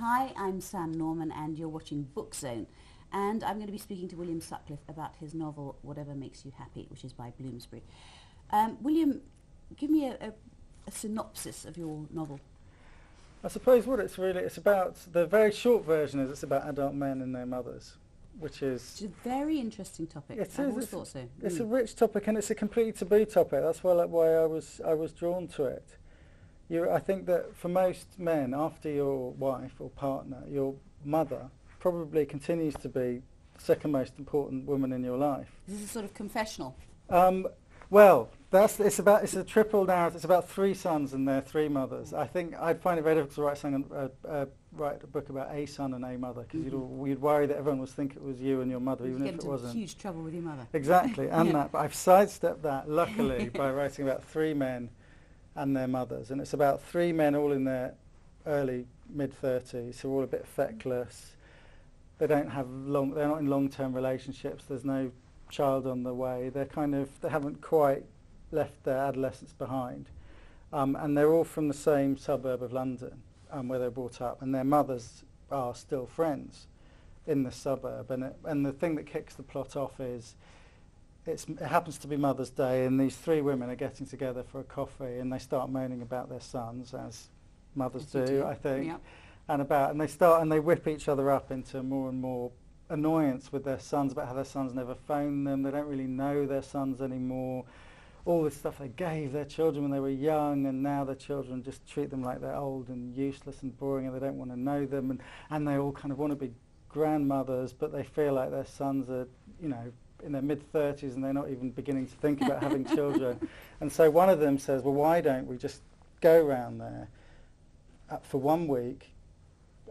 Hi, I'm Sam Norman and you're watching Book Zone, and I'm going to be speaking to William Sutcliffe about his novel Whatever Makes You Happy, which is by Bloomsbury. William, give me a synopsis of your novel. I suppose what it's about, the very short version is it's about adult men and their mothers, which is... It's a very interesting topic. I've always thought so. It's a rich topic and it's a completely taboo topic. That's why I was drawn to it. I think that for most men, after your wife or partner, your mother probably continues to be the second most important woman in your life. This is a sort of confessional. Well, it's a triple narrative. It's about three sons and their three mothers. I think I'd find it very difficult to write a book about a son and a mother, because you'd worry that everyone would think it was you and your mother, even if it wasn't. Get into huge trouble with your mother. Exactly, and that. But I've sidestepped that, luckily, by writing about three men and their mothers. And it's about three men all in their early, mid-30s, who are all a bit feckless. They're not in long-term relationships. There's no child on the way. They haven't quite left their adolescence behind. And they're all from the same suburb of London, where they're brought up. And their mothers are still friends in the suburb. And the thing that kicks the plot off is, it happens to be Mother's Day, and these three women are getting together for a coffee, and they start moaning about their sons, as mothers do, I think. Yep. And they whip each other up into more and more annoyance with their sons, about how their sons never phone them, they don't really know their sons anymore, all this stuff they gave their children when they were young, and now their children just treat them like they're old and useless and boring, and they don't want to know them, and they all kind of want to be grandmothers, but they feel like their sons are, in their mid-30s, and they're not even beginning to think about having children. And so one of them says, well, why don't we just go round there for 1 week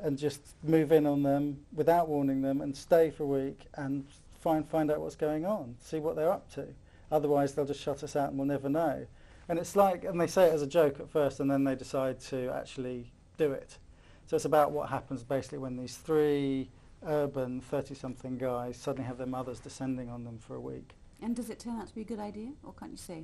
and just move in on them without warning them, and stay for a week and find out what's going on, see what they're up to. Otherwise they'll just shut us out and we'll never know. And it's like, and they say it as a joke at first, and then they decide to actually do it. So it's about what happens basically when these three urban 30-something guys suddenly have their mothers descending on them for a week. And does it turn out to be a good idea, or can't you say?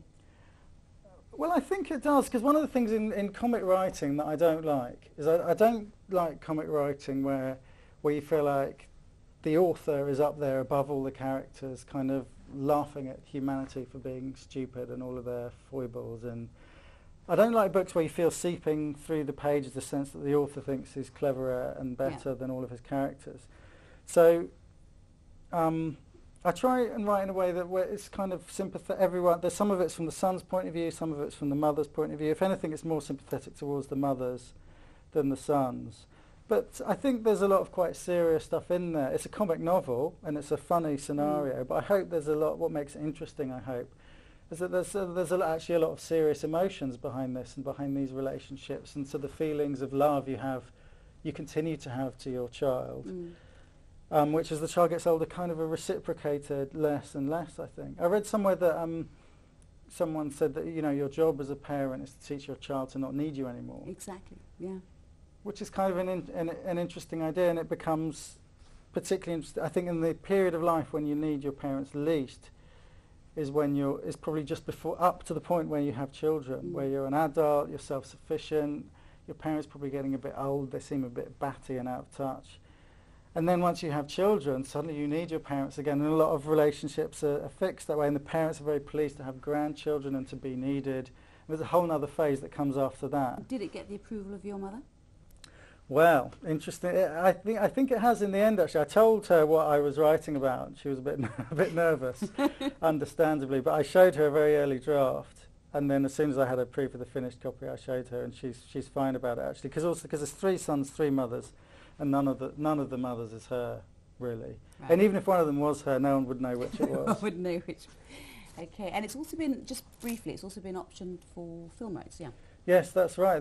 Well, I think it does, because one of the things in comic writing that I don't like is I don't like comic writing where you feel like the author is up there above all the characters, kind of laughing at humanity for being stupid and all of their foibles. And I don't like books where you feel seeping through the pages the sense that the author thinks he's cleverer and better than all of his characters. So I try and write in a way that where it's kind of sympathetic. There's some of it's from the son's point of view, some of it's from the mother's point of view. If anything, it's more sympathetic towards the mothers than the sons. But I think there's a lot of quite serious stuff in there. It's a comic novel and it's a funny scenario, but I hope there's a lot. What makes it interesting, I hope, is that there's actually a lot of serious emotions behind this and behind these relationships, and so the feelings of love you continue to have to your child. Which as the child gets older kind of are reciprocated less and less, I think. I read somewhere that someone said that your job as a parent is to teach your child to not need you anymore. Exactly, yeah. Which is kind of an interesting idea, and it becomes particularly interesting, I think, in the period of life when you need your parents least is when is probably just before, up to the point where you have children, where you're an adult, you're self-sufficient, your parents probably getting a bit old, they seem a bit batty and out of touch. And then once you have children, suddenly you need your parents again, and a lot of relationships are fixed that way, and the parents are very pleased to have grandchildren and to be needed. There's a whole other phase that comes after that. Did it get the approval of your mother? Well, interesting. I think it has in the end, actually. I told her what I was writing about. She was a bit nervous, understandably, but I showed her a very early draft, and then as soon as I had a proof of the finished copy, I showed her, and she's fine about it, actually, because there's three sons, three mothers, and none of the mothers is her, really. Right. And even if one of them was her, no one would know which it was. No one would know which. Okay, and it's also been, just briefly, it's also been optioned for film rights, yeah? Yes, that's right.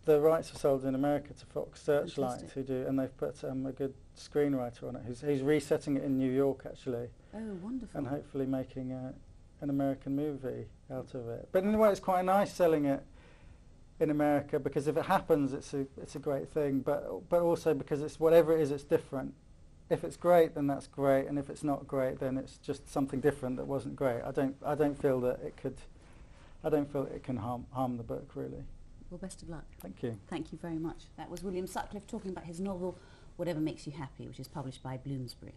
The rights are sold in America to Fox Searchlight, who do, and they've put a good screenwriter on it. He's resetting it in New York, actually. Oh, wonderful! And hopefully making an American movie out of it. But in a way, it's quite nice selling it in America, because if it happens, it's a great thing. But also because it's whatever it is, it's different. If it's great, then that's great, and if it's not great, then it's just something different that wasn't great. I don't feel that it could. I don't feel it can harm the book, really. Well, best of luck. Thank you. Thank you very much. That was William Sutcliffe talking about his novel, Whatever Makes You Happy, which is published by Bloomsbury.